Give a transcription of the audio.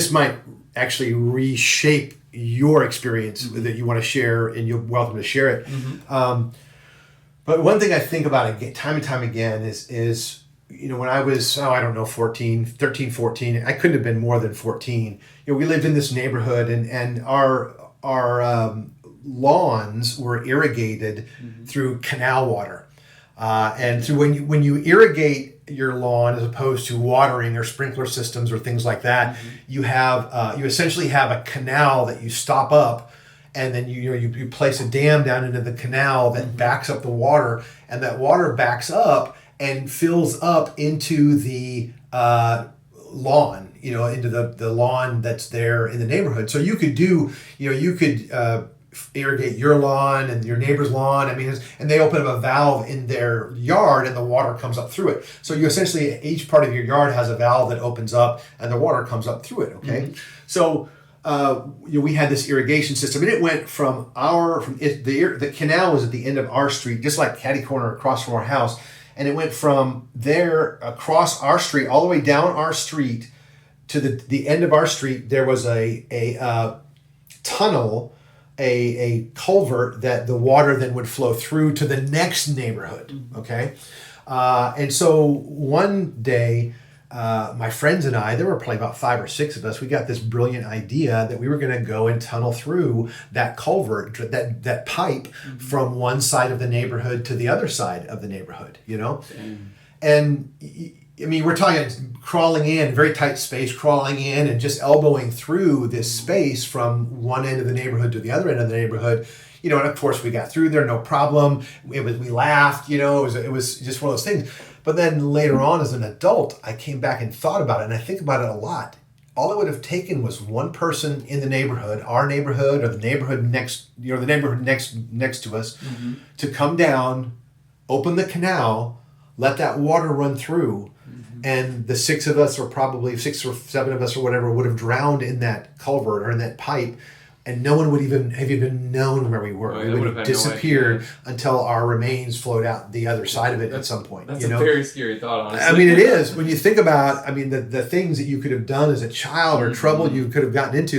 this might actually reshape your experience that you want to share, and you're welcome to share it. But one thing I think about again, time and time again is when I was, 13, 14, I couldn't have been more than 14. We lived in this neighborhood, and our lawns were irrigated through canal water. And through when you irrigate your lawn as opposed to watering or sprinkler systems or things like that, you essentially have a canal that you stop up, and then you place a dam down into the canal that backs up the water, and that water backs up and fills up into the lawn, into the lawn that's there in the neighborhood. So you could irrigate your lawn and your neighbor's lawn. And they open up a valve in their yard, and the water comes up through it. So you essentially, each part of your yard has a valve that opens up, and the water comes up through it. Okay, so we had this irrigation system, and it went the canal was at the end of our street, just like catty corner across from our house, and it went from there across our street all the way down our street to the end of our street. There was a tunnel, a culvert that the water then would flow through to the next neighborhood. Okay, and so one day, my friends and I, there were probably about 5 or 6 of us, we got this brilliant idea that we were going to go and tunnel through that culvert, that pipe, from one side of the neighborhood to the other side of the neighborhood, And we're talking crawling in, very tight space, crawling in and just elbowing through this space from one end of the neighborhood to the other end of the neighborhood. And of course we got through there, no problem. We laughed, it was just one of those things. But then later on, as an adult, I came back and thought about it, and I think about it a lot. All it would have taken was one person in the neighborhood, our neighborhood, or the neighborhood next, the neighborhood next to us, to come down, open the canal, let that water run through, and the 6 of us, or probably 6 or 7 of us, or whatever, would have drowned in that culvert or in that pipe. And no one would have even known where we were. Oh, we would have disappeared until our remains flowed out the other side of it at some point. That's a very scary thought, honestly. It is. When you think about, the things that you could have done as a child or trouble you could have gotten into.